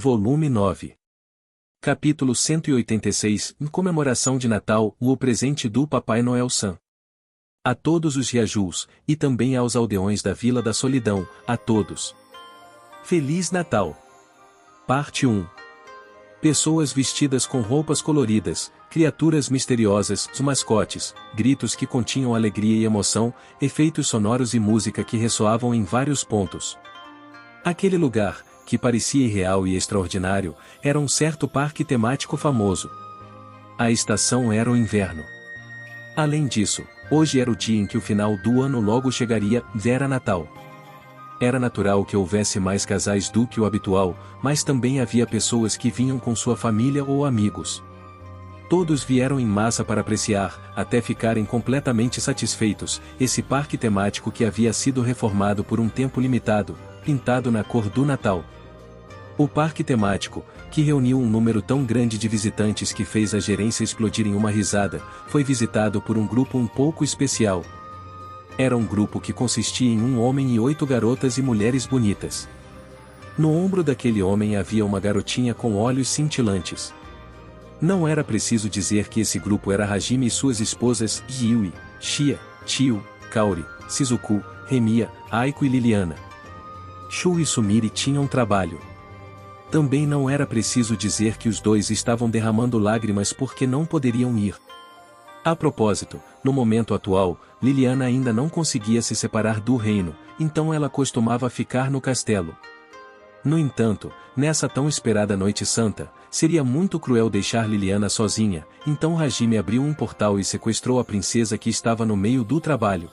Volume 9. Capítulo 186, em comemoração de Natal, o presente do Papai Noel San. A todos os Riajus, e também aos aldeões da Vila da Solidão, a todos. Feliz Natal! Parte 1. Pessoas vestidas com roupas coloridas, criaturas misteriosas, os mascotes, gritos que continham alegria e emoção, efeitos sonoros e música que ressoavam em vários pontos. Aquele lugar, que parecia irreal e extraordinário, era um certo parque temático famoso. A estação era o inverno. Além disso, hoje era o dia em que o final do ano logo chegaria, era Natal. Era natural que houvesse mais casais do que o habitual, mas também havia pessoas que vinham com sua família ou amigos. Todos vieram em massa para apreciar, até ficarem completamente satisfeitos, esse parque temático que havia sido reformado por um tempo limitado, pintado na cor do Natal. O parque temático, que reuniu um número tão grande de visitantes que fez a gerência explodir em uma risada, foi visitado por um grupo um pouco especial. Era um grupo que consistia em um homem e 8 garotas e mulheres bonitas. No ombro daquele homem havia uma garotinha com olhos cintilantes. Não era preciso dizer que esse grupo era Hajime e suas esposas, Yui, Shia, Chio, Kaori, Shizuku, Remiya, Aiko e Liliana. Shu e Sumire tinham trabalho. Também não era preciso dizer que os dois estavam derramando lágrimas porque não poderiam ir. A propósito, no momento atual, Liliana ainda não conseguia se separar do reino, então ela costumava ficar no castelo. No entanto, nessa tão esperada noite santa, seria muito cruel deixar Liliana sozinha, então Hajime abriu um portal e sequestrou a princesa que estava no meio do trabalho.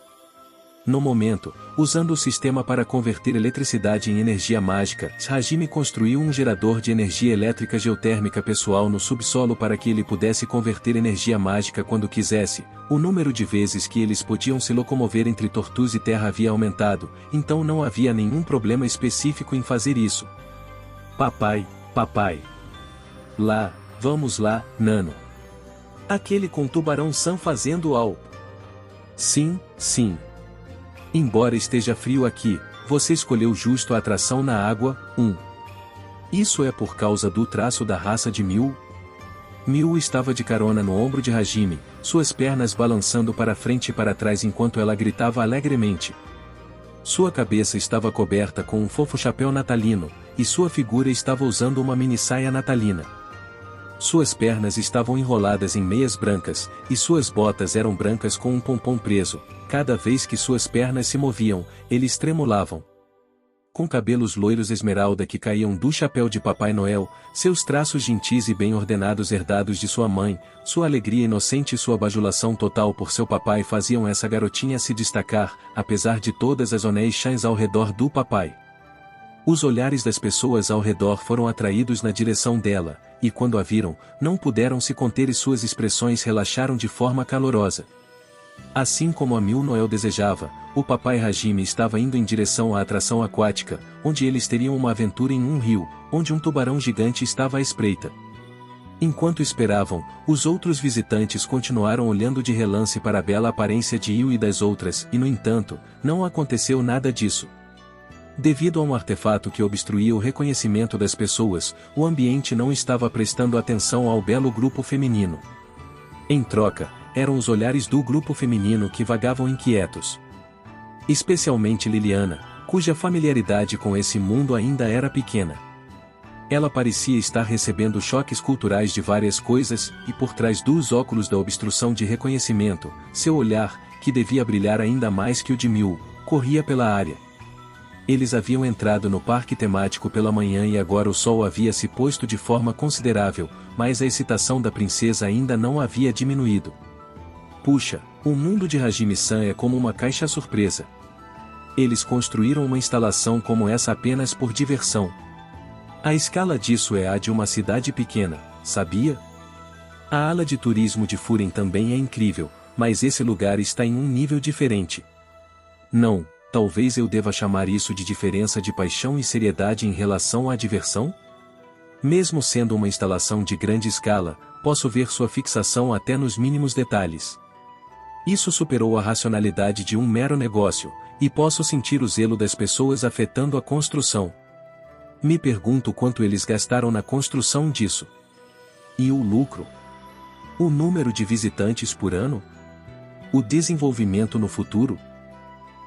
No momento, usando o sistema para converter eletricidade em energia mágica, Hajime construiu um gerador de energia elétrica geotérmica pessoal no subsolo para que ele pudesse converter energia mágica quando quisesse. O número de vezes que eles podiam se locomover entre Tortus e Terra havia aumentado, então não havia nenhum problema específico em fazer isso. Papai, papai. Lá, vamos lá, Nano. Aquele com tubarão-san fazendo ao. Sim, sim. Embora esteja frio aqui, você escolheu justo a atração na água, 1. Isso é por causa do traço da raça de Miu? Miu estava de carona no ombro de Hajime, suas pernas balançando para frente e para trás enquanto ela gritava alegremente. Sua cabeça estava coberta com um fofo chapéu natalino, e sua figura estava usando uma mini saia natalina. Suas pernas estavam enroladas em meias brancas, e suas botas eram brancas com um pompom preso. Cada vez que suas pernas se moviam, eles tremulavam. Com cabelos loiros esmeralda que caíam do chapéu de Papai Noel, seus traços gentis e bem ordenados herdados de sua mãe, sua alegria inocente e sua bajulação total por seu papai faziam essa garotinha se destacar, apesar de todas as onéis ao redor do papai. Os olhares das pessoas ao redor foram atraídos na direção dela, e quando a viram, não puderam se conter e suas expressões relaxaram de forma calorosa. Assim como a Miu Noel desejava, o papai Hajime estava indo em direção à atração aquática, onde eles teriam uma aventura em um rio, onde um tubarão gigante estava à espreita. Enquanto esperavam, os outros visitantes continuaram olhando de relance para a bela aparência de Yu e das outras, e no entanto, não aconteceu nada disso. Devido a um artefato que obstruía o reconhecimento das pessoas, o ambiente não estava prestando atenção ao belo grupo feminino. Em troca, eram os olhares do grupo feminino que vagavam inquietos. Especialmente Liliana, cuja familiaridade com esse mundo ainda era pequena. Ela parecia estar recebendo choques culturais de várias coisas, e por trás dos óculos da obstrução de reconhecimento, seu olhar, que devia brilhar ainda mais que o de Miu, corria pela área. Eles haviam entrado no parque temático pela manhã e agora o sol havia se posto de forma considerável, mas a excitação da princesa ainda não havia diminuído. Puxa, o mundo de Hajime-san é como uma caixa surpresa. Eles construíram uma instalação como essa apenas por diversão. A escala disso é a de uma cidade pequena, sabia? A ala de turismo de Furen também é incrível, mas esse lugar está em um nível diferente. Não, talvez eu deva chamar isso de diferença de paixão e seriedade em relação à diversão? Mesmo sendo uma instalação de grande escala, posso ver sua fixação até nos mínimos detalhes. Isso superou a racionalidade de um mero negócio, e posso sentir o zelo das pessoas afetando a construção. Me pergunto quanto eles gastaram na construção disso. E o lucro? O número de visitantes por ano? O desenvolvimento no futuro?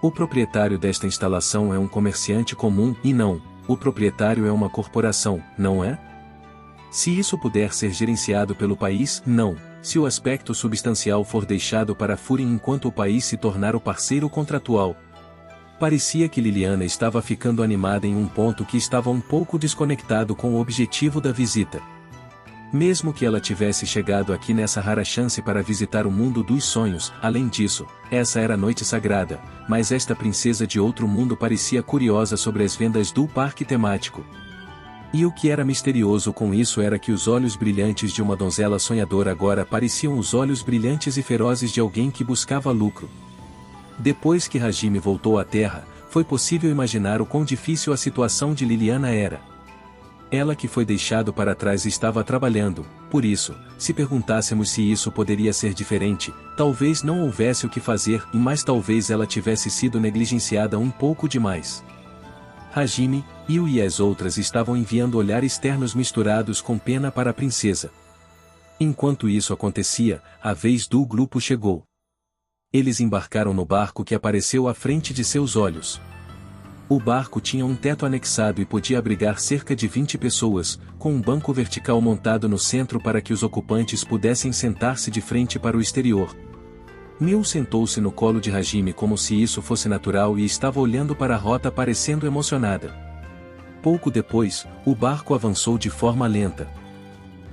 O proprietário desta instalação é um comerciante comum e não, o proprietário é uma corporação, não é? Se isso puder ser gerenciado pelo país, não, se o aspecto substancial for deixado para Furin enquanto o país se tornar o parceiro contratual. Parecia que Liliana estava ficando animada em um ponto que estava um pouco desconectado com o objetivo da visita. Mesmo que ela tivesse chegado aqui nessa rara chance para visitar o mundo dos sonhos, além disso, essa era a noite sagrada, mas esta princesa de outro mundo parecia curiosa sobre as vendas do parque temático. E o que era misterioso com isso era que os olhos brilhantes de uma donzela sonhadora agora pareciam os olhos brilhantes e ferozes de alguém que buscava lucro. Depois que Hajime voltou à Terra, foi possível imaginar o quão difícil a situação de Liliana era. Ela que foi deixado para trás estava trabalhando, por isso, se perguntássemos se isso poderia ser diferente, talvez não houvesse o que fazer, mas talvez ela tivesse sido negligenciada um pouco demais. Hajime, Yu e as outras estavam enviando olhares externos misturados com pena para a princesa. Enquanto isso acontecia, a vez do grupo chegou. Eles embarcaram no barco que apareceu à frente de seus olhos. O barco tinha um teto anexado e podia abrigar cerca de 20 pessoas, com um banco vertical montado no centro para que os ocupantes pudessem sentar-se de frente para o exterior. Miu sentou-se no colo de Hajime como se isso fosse natural e estava olhando para a rota parecendo emocionada. Pouco depois, o barco avançou de forma lenta.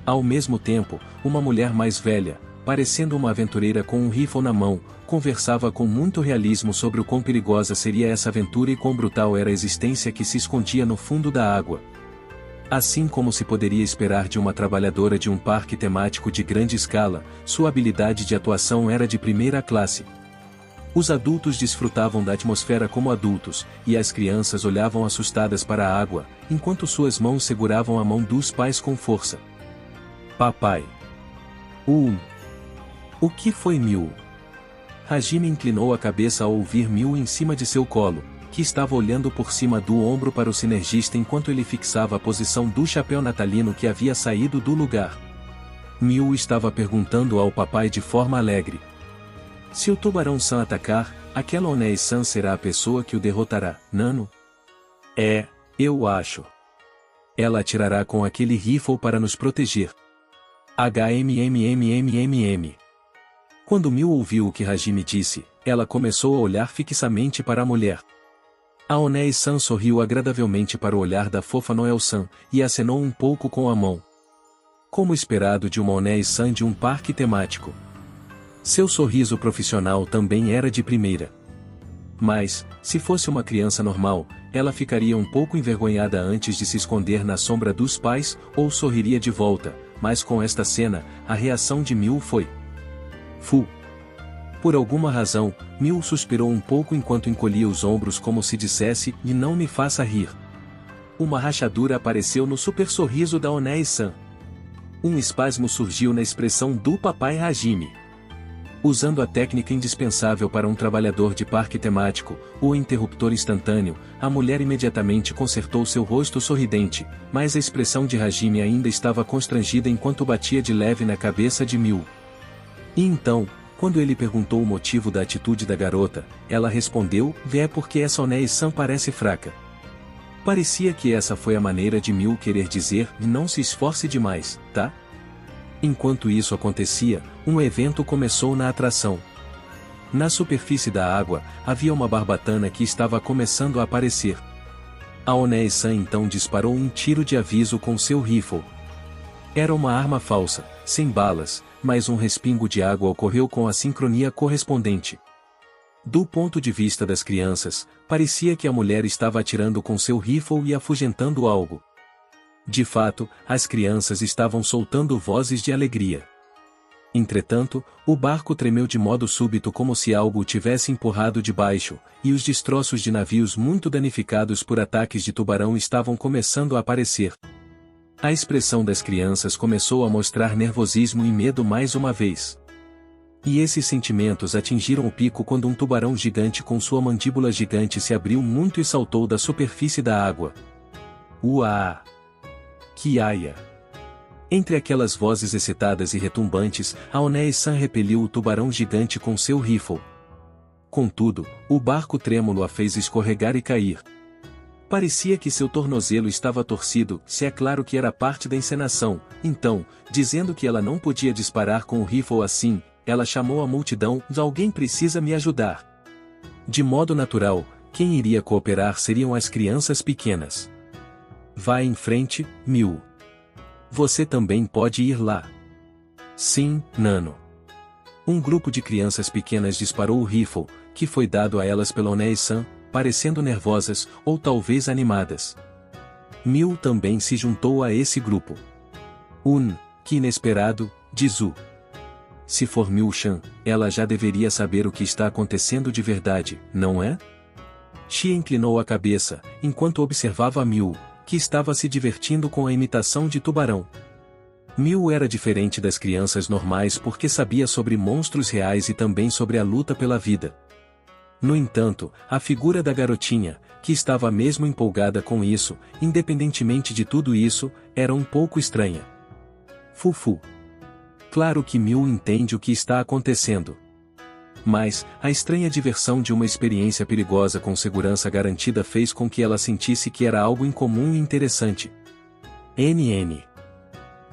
Ao mesmo tempo, uma mulher mais velha, parecendo uma aventureira com um rifle na mão, conversava com muito realismo sobre o quão perigosa seria essa aventura e quão brutal era a existência que se escondia no fundo da água. Assim como se poderia esperar de uma trabalhadora de um parque temático de grande escala, sua habilidade de atuação era de primeira classe. Os adultos desfrutavam da atmosfera como adultos, e as crianças olhavam assustadas para a água, enquanto suas mãos seguravam a mão dos pais com força. Papai. O que foi Miu? Hajime inclinou a cabeça ao ouvir Miu em cima de seu colo, que estava olhando por cima do ombro para o sinergista enquanto ele fixava a posição do chapéu natalino que havia saído do lugar. Miu estava perguntando ao papai de forma alegre. Se o Tubarão-san atacar, aquela Onei-san será a pessoa que o derrotará, Nano? É, eu acho. Ela atirará com aquele rifle para nos proteger. HMMMMMM. Quando Miu ouviu o que Hajime disse, ela começou a olhar fixamente para a mulher. A Onei-san sorriu agradavelmente para o olhar da fofa Noel-san, e acenou um pouco com a mão. Como esperado de uma Onei-san de um parque temático. Seu sorriso profissional também era de primeira. Mas, se fosse uma criança normal, ela ficaria um pouco envergonhada antes de se esconder na sombra dos pais, ou sorriria de volta, mas com esta cena, a reação de Miu foi... Fu. Por alguma razão, Miu suspirou um pouco enquanto encolhia os ombros como se dissesse, e não me faça rir. Uma rachadura apareceu no super sorriso da Onei-san. Um espasmo surgiu na expressão do papai Hajime. Usando a técnica indispensável para um trabalhador de parque temático, o interruptor instantâneo, a mulher imediatamente consertou seu rosto sorridente, mas a expressão de Hajime ainda estava constrangida enquanto batia de leve na cabeça de Miu. E então, quando ele perguntou o motivo da atitude da garota, ela respondeu, é porque essa Onei-san parece fraca. Parecia que essa foi a maneira de Miu querer dizer, não se esforce demais, tá? Enquanto isso acontecia, um evento começou na atração. Na superfície da água, havia uma barbatana que estava começando a aparecer. A Onei-san então disparou um tiro de aviso com seu rifle. Era uma arma falsa, sem balas, mas um respingo de água ocorreu com a sincronia correspondente. Do ponto de vista das crianças, parecia que a mulher estava atirando com seu rifle e afugentando algo. De fato, as crianças estavam soltando vozes de alegria. Entretanto, o barco tremeu de modo súbito como se algo o tivesse empurrado de baixo, e os destroços de navios muito danificados por ataques de tubarão estavam começando a aparecer. A expressão das crianças começou a mostrar nervosismo e medo mais uma vez. E esses sentimentos atingiram o pico quando um tubarão gigante com sua mandíbula gigante se abriu muito e saltou da superfície da água. Uá! Kiaia! Entre aquelas vozes excitadas e retumbantes, Aonei-san repeliu o tubarão gigante com seu rifle. Contudo, o barco trêmulo a fez escorregar e cair. Parecia que seu tornozelo estava torcido, se é claro que era parte da encenação. Então, dizendo que ela não podia disparar com o rifle assim, ela chamou a multidão: alguém precisa me ajudar. De modo natural, quem iria cooperar seriam as crianças pequenas. Vá em frente, Miu. Você também pode ir lá. Sim, Nano. Um grupo de crianças pequenas disparou o rifle, que foi dado a elas pelo Aonei-san, parecendo nervosas, ou talvez animadas. Miu também se juntou a esse grupo. Que inesperado, diz U. Se for Miu-chan, ela já deveria saber o que está acontecendo de verdade, não é? Xie inclinou a cabeça, enquanto observava Miu, que estava se divertindo com a imitação de tubarão. Miu era diferente das crianças normais porque sabia sobre monstros reais e também sobre a luta pela vida. No entanto, a figura da garotinha, que estava mesmo empolgada com isso, independentemente de tudo isso, era um pouco estranha. Fufu. Claro que Miu entende o que está acontecendo. Mas, a estranha diversão de uma experiência perigosa com segurança garantida fez com que ela sentisse que era algo incomum e interessante.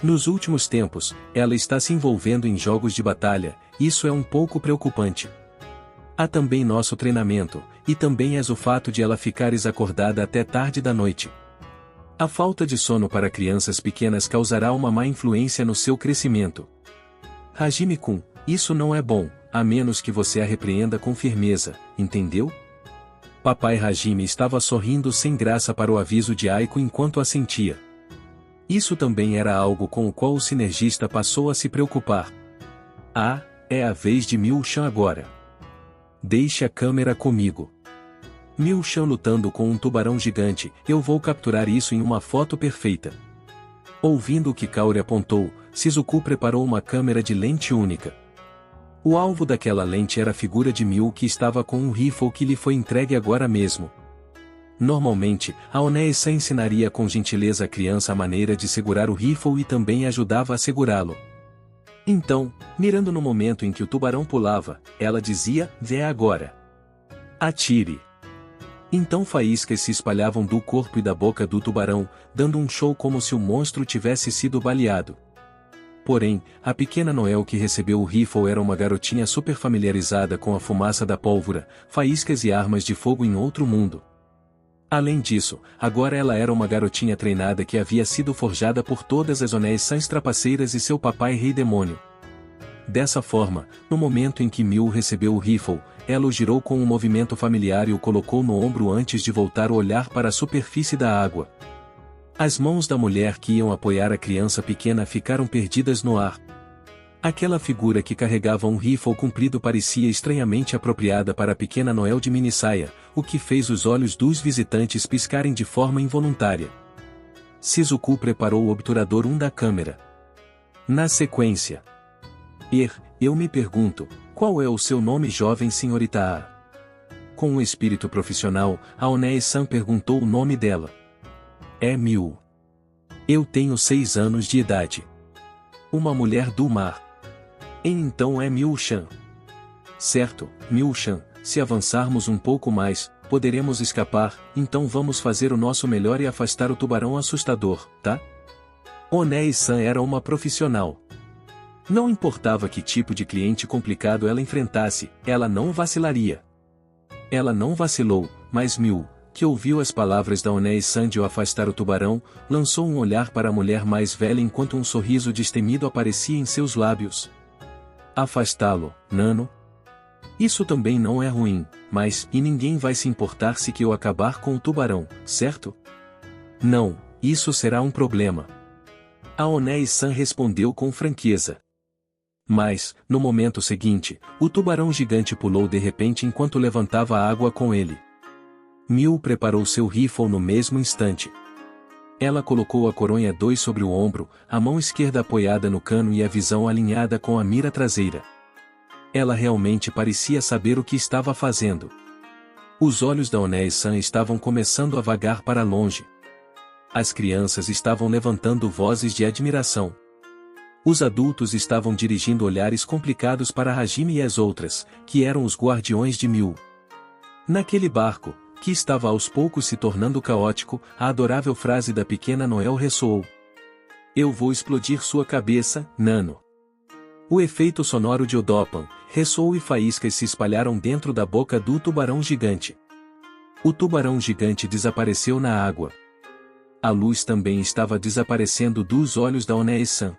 Nos últimos tempos, ela está se envolvendo em jogos de batalha, isso é um pouco preocupante. Há também nosso treinamento, e também o fato de ela ficar desacordada até tarde da noite. A falta de sono para crianças pequenas causará uma má influência no seu crescimento. Hajime-kun, isso não é bom, a menos que você a repreenda com firmeza, entendeu? Papai Hajime estava sorrindo sem graça para o aviso de Aiko enquanto assentia. Isso também era algo com o qual o sinergista passou a se preocupar. É a vez de Miu-chan agora. Deixe a câmera comigo. Miu-chan lutando com um tubarão gigante, eu vou capturar isso em uma foto perfeita. Ouvindo o que Kaori apontou, Shizuku preparou uma câmera de lente única. O alvo daquela lente era a figura de Miu que estava com um rifle que lhe foi entregue agora mesmo. Normalmente, Aonei-san ensinaria com gentileza a criança a maneira de segurar o rifle e também ajudava a segurá-lo. Então, mirando no momento em que o tubarão pulava, ela dizia: vê agora. Atire. Então faíscas se espalhavam do corpo e da boca do tubarão, dando um show como se o monstro tivesse sido baleado. Porém, a pequena Noel que recebeu o rifle era uma garotinha super familiarizada com a fumaça da pólvora, faíscas e armas de fogo em outro mundo. Além disso, agora ela era uma garotinha treinada que havia sido forjada por todas as Aonei-sans trapaceiras e seu papai Rei Demônio. Dessa forma, no momento em que Miu recebeu o rifle, ela o girou com um movimento familiar e o colocou no ombro antes de voltar o olhar para a superfície da água. As mãos da mulher que iam apoiar a criança pequena ficaram perdidas no ar. Aquela figura que carregava um rifle comprido parecia estranhamente apropriada para a pequena Noel de minissaia, o que fez os olhos dos visitantes piscarem de forma involuntária. Shizuku preparou o obturador 1 da câmera. Na sequência. Eu me pergunto, qual é o seu nome, jovem senhorita A? Com um espírito profissional, Aonei-san perguntou o nome dela. É Miu. Eu tenho 6 anos de idade. Uma mulher do mar. Então é Miu-chan. Certo, Miu-chan, se avançarmos um pouco mais, poderemos escapar, então vamos fazer o nosso melhor e afastar o tubarão assustador, tá? Aonei-san era uma profissional. Não importava que tipo de cliente complicado ela enfrentasse, ela não vacilaria. Ela não vacilou, mas Miu, que ouviu as palavras da Aonei-san de o afastar o tubarão, lançou um olhar para a mulher mais velha enquanto um sorriso destemido aparecia em seus lábios. Afastá-lo, Nano? Isso também não é ruim, mas e ninguém vai se importar se que eu acabar com o tubarão, certo? Não, isso será um problema. Aonei-san respondeu com franqueza. Mas, no momento seguinte, o tubarão gigante pulou de repente enquanto levantava a água com ele. Miu preparou seu rifle no mesmo instante. Ela colocou a coronha 2 sobre o ombro, a mão esquerda apoiada no cano e a visão alinhada com a mira traseira. Ela realmente parecia saber o que estava fazendo. Os olhos da Aonei-san estavam começando a vagar para longe. As crianças estavam levantando vozes de admiração. Os adultos estavam dirigindo olhares complicados para Hajime e as outras, que eram os guardiões de Miu. Naquele barco, que estava aos poucos se tornando caótico, a adorável frase da pequena Noel ressoou. Eu vou explodir sua cabeça, Nano. O efeito sonoro de Odopan ressoou e faíscas se espalharam dentro da boca do tubarão gigante. O tubarão gigante desapareceu na água. A luz também estava desaparecendo dos olhos da Oneie-san.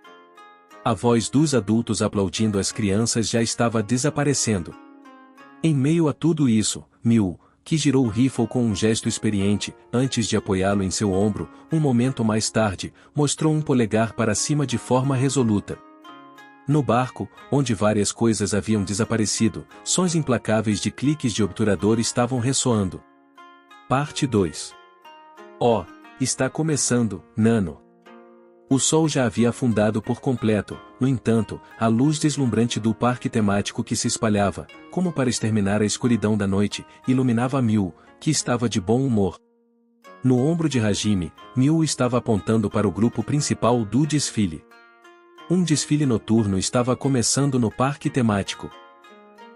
A voz dos adultos aplaudindo as crianças já estava desaparecendo. Em meio a tudo isso, Miu, que girou o rifle com um gesto experiente, antes de apoiá-lo em seu ombro, um momento mais tarde, mostrou um polegar para cima de forma resoluta. No barco, onde várias coisas haviam desaparecido, sons implacáveis de cliques de obturador estavam ressoando. Parte 2. Oh, está começando, Nano. O sol já havia afundado por completo, no entanto, a luz deslumbrante do parque temático que se espalhava, como para exterminar a escuridão da noite, iluminava Miu, que estava de bom humor. No ombro de Hajime, Miu estava apontando para o grupo principal do desfile. Um desfile noturno estava começando no parque temático.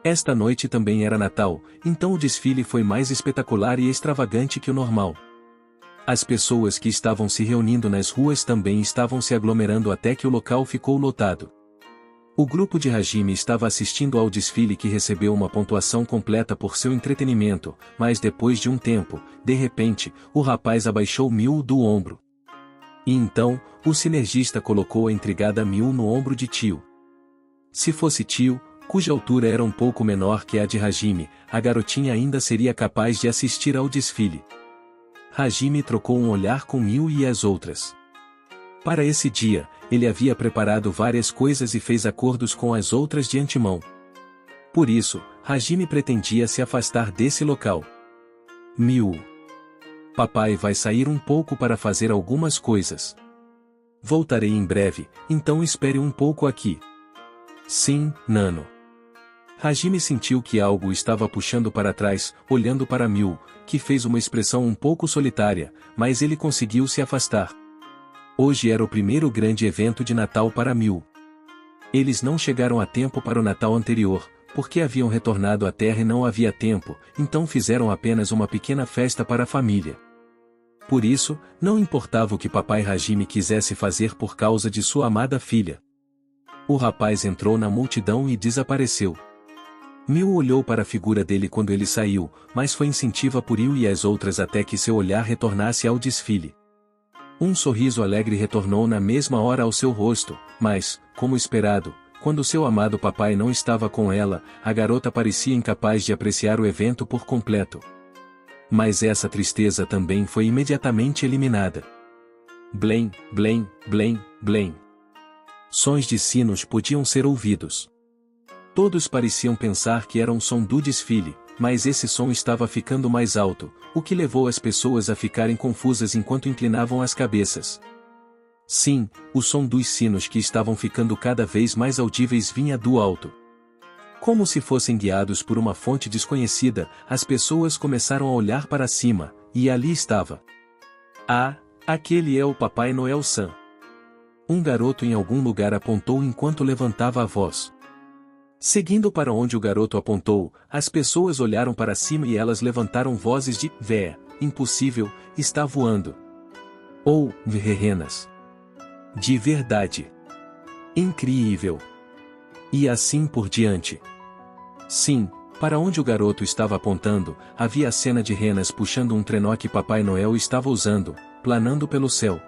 Esta noite também era Natal, então o desfile foi mais espetacular e extravagante que o normal. As pessoas que estavam se reunindo nas ruas também estavam se aglomerando até que o local ficou lotado. O grupo de Hajime estava assistindo ao desfile que recebeu uma pontuação completa por seu entretenimento, mas depois de um tempo, de repente, o rapaz abaixou Miu do ombro. E então, o sinergista colocou a intrigada Miu no ombro de Tio. Se fosse Tio, cuja altura era um pouco menor que a de Hajime, a garotinha ainda seria capaz de assistir ao desfile. Hajime trocou um olhar com Miu e as outras. Para esse dia, ele havia preparado várias coisas e fez acordos com as outras de antemão. Por isso, Hajime pretendia se afastar desse local. Miu. Papai vai sair um pouco para fazer algumas coisas. Voltarei em breve, então espere um pouco aqui. Sim, Nano. Hajime sentiu que algo estava puxando para trás, olhando para Miu, que fez uma expressão um pouco solitária, mas ele conseguiu se afastar. Hoje era o primeiro grande evento de Natal para Miu. Eles não chegaram a tempo para o Natal anterior, porque haviam retornado à Terra e não havia tempo, então fizeram apenas uma pequena festa para a família. Por isso, não importava o que papai Hajime quisesse fazer por causa de sua amada filha. O rapaz entrou na multidão e desapareceu. Miu olhou para a figura dele quando ele saiu, mas foi incentiva por Yu e as outras até que seu olhar retornasse ao desfile. Um sorriso alegre retornou na mesma hora ao seu rosto, mas, como esperado, quando seu amado papai não estava com ela, a garota parecia incapaz de apreciar o evento por completo. Mas essa tristeza também foi imediatamente eliminada. Blém, blém, blém, blém. Sons de sinos podiam ser ouvidos. Todos pareciam pensar que era um som do desfile, mas esse som estava ficando mais alto, o que levou as pessoas a ficarem confusas enquanto inclinavam as cabeças. Sim, o som dos sinos que estavam ficando cada vez mais audíveis vinha do alto. Como se fossem guiados por uma fonte desconhecida, as pessoas começaram a olhar para cima, e ali estava. Ah, aquele é o Papai Noel-san. Um garoto em algum lugar apontou enquanto levantava a voz. Seguindo para onde o garoto apontou, as pessoas olharam para cima e elas levantaram vozes de "Vé, impossível, está voando." Ou "Renas. De verdade. Incrível." E assim por diante. Sim, para onde o garoto estava apontando, havia a cena de renas puxando um trenó que Papai Noel estava usando, planando pelo céu.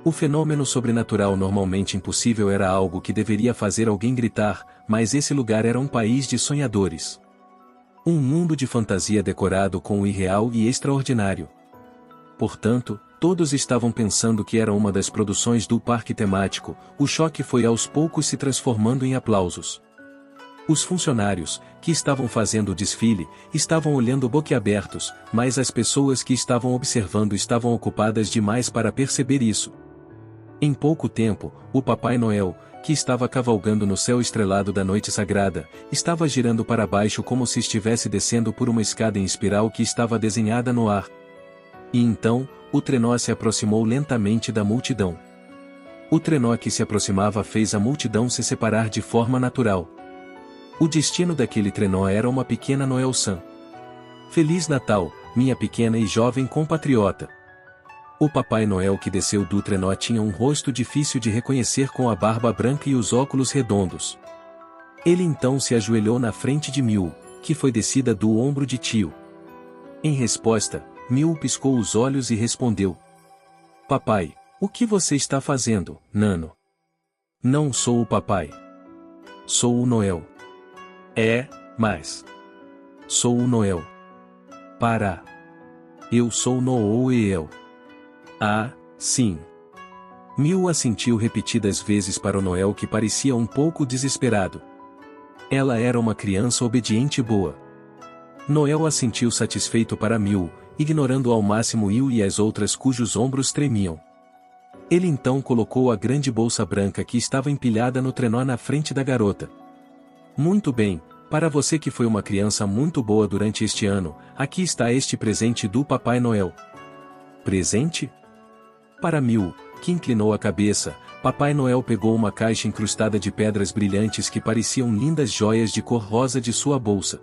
O fenômeno sobrenatural normalmente impossível era algo que deveria fazer alguém gritar, mas esse lugar era um país de sonhadores. Um mundo de fantasia decorado com o irreal e extraordinário. Portanto, todos estavam pensando que era uma das produções do parque temático. O choque foi aos poucos se transformando em aplausos. Os funcionários, que estavam fazendo o desfile, estavam olhando boquiabertos, mas as pessoas que estavam observando estavam ocupadas demais para perceber isso. Em pouco tempo, o Papai Noel, que estava cavalgando no céu estrelado da noite sagrada, estava girando para baixo como se estivesse descendo por uma escada em espiral que estava desenhada no ar. E então, o trenó se aproximou lentamente da multidão. O trenó que se aproximava fez a multidão se separar de forma natural. O destino daquele trenó era uma pequena Noel-san. Feliz Natal, minha pequena e jovem compatriota. O Papai Noel que desceu do trenó tinha um rosto difícil de reconhecer com a barba branca e os óculos redondos. Ele então se ajoelhou na frente de Mew, que foi descida do ombro de tio. Em resposta, Mew piscou os olhos e respondeu: Papai, o que você está fazendo, Nano? Não sou o papai. Sou o Noel. Mas... Sou o Noel. Para. Eu sou Noel. Ah, sim. Mew assentiu repetidas vezes para o Noel que parecia um pouco desesperado. Ela era uma criança obediente e boa. Noel assentiu satisfeito para Mew, ignorando ao máximo Will e as outras cujos ombros tremiam. Ele então colocou a grande bolsa branca que estava empilhada no trenó na frente da garota. Muito bem, para você que foi uma criança muito boa durante este ano, aqui está este presente do Papai Noel. Presente? Para Mew, que inclinou a cabeça, Papai Noel pegou uma caixa incrustada de pedras brilhantes que pareciam lindas joias de cor rosa de sua bolsa.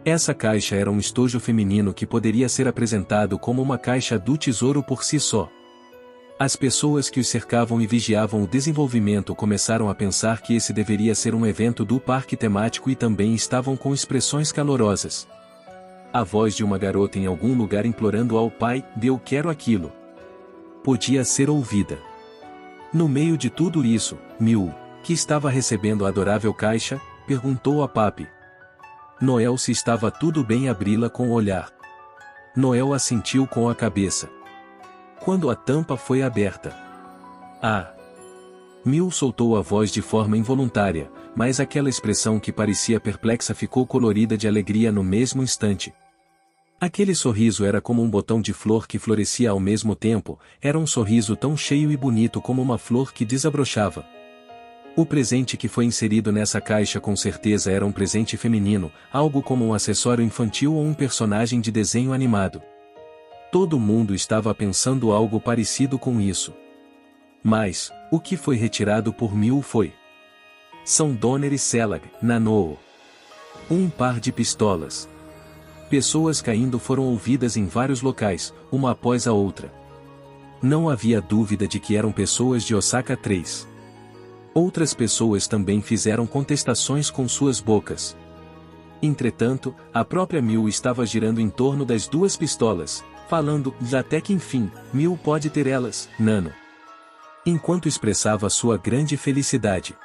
Essa caixa era um estojo feminino que poderia ser apresentado como uma caixa do tesouro por si só. As pessoas que os cercavam e vigiavam o desenvolvimento começaram a pensar que esse deveria ser um evento do parque temático e também estavam com expressões calorosas. A voz de uma garota em algum lugar implorando ao pai: "Eu quero aquilo", podia ser ouvida. No meio de tudo isso, Mew, que estava recebendo a adorável caixa, perguntou a Papi Noel se estava tudo bem abri-la com o olhar. Noel assentiu com a cabeça. Quando a tampa foi aberta. Ah! Mew soltou a voz de forma involuntária, mas aquela expressão que parecia perplexa ficou colorida de alegria no mesmo instante. Aquele sorriso era como um botão de flor que florescia ao mesmo tempo, era um sorriso tão cheio e bonito como uma flor que desabrochava. O presente que foi inserido nessa caixa com certeza era um presente feminino, algo como um acessório infantil ou um personagem de desenho animado. Todo mundo estava pensando algo parecido com isso. Mas, o que foi retirado por Mew foi... São Donner e Selag, Nano. Um par de pistolas. Pessoas caindo foram ouvidas em vários locais, uma após a outra. Não havia dúvida de que eram pessoas de Osaka 3. Outras pessoas também fizeram contestações com suas bocas. Entretanto, a própria Mew estava girando em torno das duas pistolas, falando: até que enfim, Mew pode ter elas, Nano. Enquanto expressava sua grande felicidade.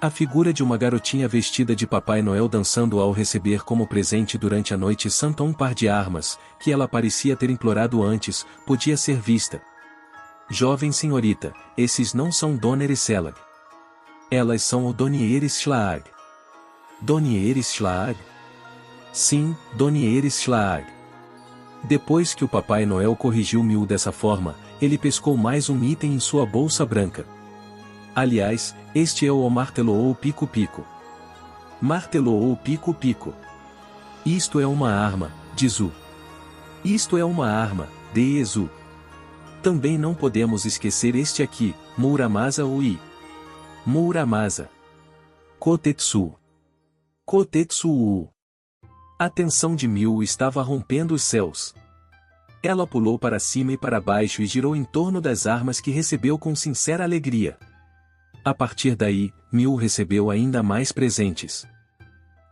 A figura de uma garotinha vestida de Papai Noel dançando ao receber como presente durante a noite santa um par de armas, que ela parecia ter implorado antes, podia ser vista. Jovem senhorita, esses não são Donner e Selag. Elas são o Donier e Schlag. Donier e Schlag? Sim, Donier e Schlag. Depois que o Papai Noel corrigiu Mew dessa forma, ele pescou mais um item em sua bolsa branca. Aliás, este é o martelou pico-pico. Martelou pico-pico. Isto é uma arma, diz U. Isto é uma arma, diz U. Também não podemos esquecer este aqui, Muramasa Ui. Muramasa. Kotetsu. Kotetsu. A tensão de Mew estava rompendo os céus. Ela pulou para cima e para baixo e girou em torno das armas que recebeu com sincera alegria. A partir daí, Mew recebeu ainda mais presentes.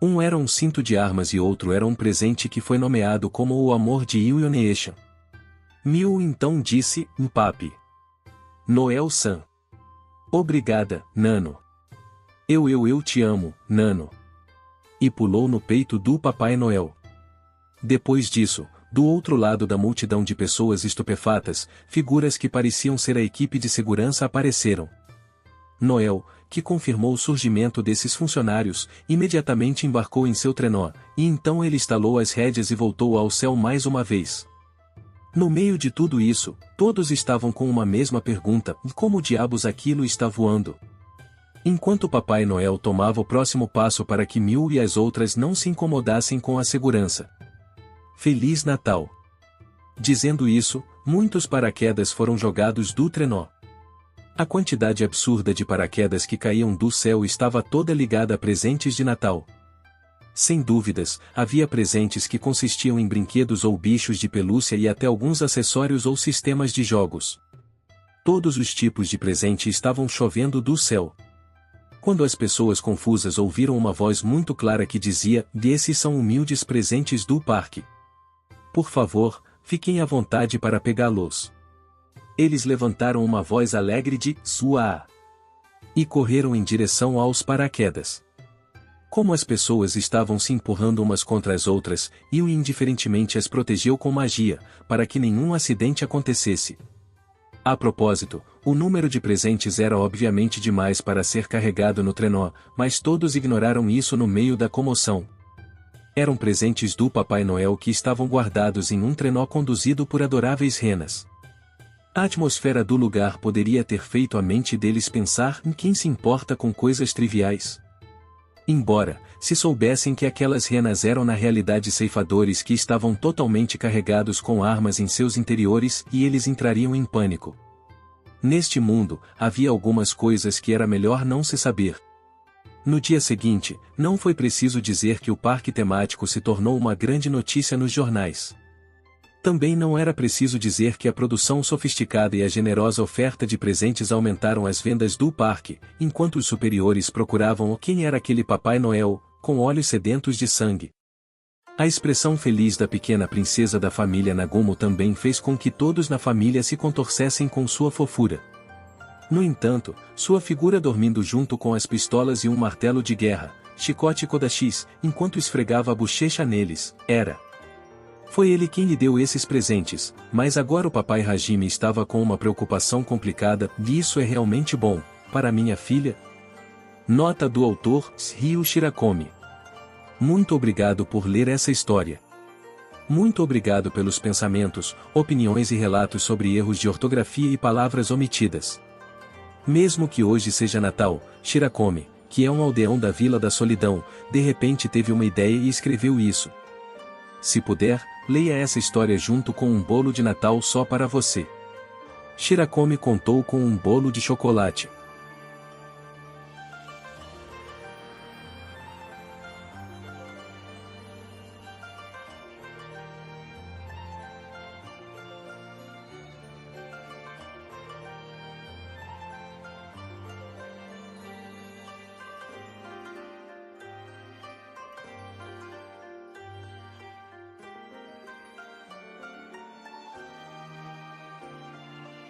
Um era um cinto de armas e outro era um presente que foi nomeado como o amor de Illumination. Mew então disse: Papi Noel-san. Obrigada, Nano. Eu te amo, Nano. E pulou no peito do Papai Noel. Depois disso, do outro lado da multidão de pessoas estupefatas, figuras que pareciam ser a equipe de segurança apareceram. Noel, que confirmou o surgimento desses funcionários, imediatamente embarcou em seu trenó, e então ele estalou as rédeas e voltou ao céu mais uma vez. No meio de tudo isso, todos estavam com uma mesma pergunta: como diabos aquilo está voando? Enquanto Papai Noel tomava o próximo passo para que Mew e as outras não se incomodassem com a segurança. Feliz Natal! Dizendo isso, muitos paraquedas foram jogados do trenó. A quantidade absurda de paraquedas que caíam do céu estava toda ligada a presentes de Natal. Sem dúvidas, havia presentes que consistiam em brinquedos ou bichos de pelúcia e até alguns acessórios ou sistemas de jogos. Todos os tipos de presente estavam chovendo do céu. Quando as pessoas confusas ouviram uma voz muito clara que dizia: "Esses são humildes presentes do parque. Por favor, fiquem à vontade para pegá-los." Eles levantaram uma voz alegre de "Sua!" e correram em direção aos paraquedas. Como as pessoas estavam se empurrando umas contra as outras, Will indiferentemente as protegeu com magia, para que nenhum acidente acontecesse. A propósito, o número de presentes era obviamente demais para ser carregado no trenó, mas todos ignoraram isso no meio da comoção. Eram presentes do Papai Noel que estavam guardados em um trenó conduzido por adoráveis renas. A atmosfera do lugar poderia ter feito a mente deles pensar em quem se importa com coisas triviais. Embora, se soubessem que aquelas renas eram na realidade ceifadores que estavam totalmente carregados com armas em seus interiores e eles entrariam em pânico. Neste mundo, havia algumas coisas que era melhor não se saber. No dia seguinte, não foi preciso dizer que o parque temático se tornou uma grande notícia nos jornais. Também não era preciso dizer que a produção sofisticada e a generosa oferta de presentes aumentaram as vendas do parque, enquanto os superiores procuravam quem era aquele Papai Noel, com olhos sedentos de sangue. A expressão feliz da pequena princesa da família Nagumo também fez com que todos na família se contorcessem com sua fofura. No entanto, sua figura dormindo junto com as pistolas e um martelo de guerra, chicote Kodachis, enquanto esfregava a bochecha neles, era... Foi ele quem lhe deu esses presentes, mas agora o papai Hajime estava com uma preocupação complicada, e isso é realmente bom, para minha filha? Nota do autor, Ryu Shirakomi. Muito obrigado por ler essa história. Muito obrigado pelos pensamentos, opiniões e relatos sobre erros de ortografia e palavras omitidas. Mesmo que hoje seja Natal, Shirakomi, que é um aldeão da Vila da Solidão, de repente teve uma ideia e escreveu isso. Se puder, leia essa história junto com um bolo de Natal só para você. Shirakomi contou com um bolo de chocolate.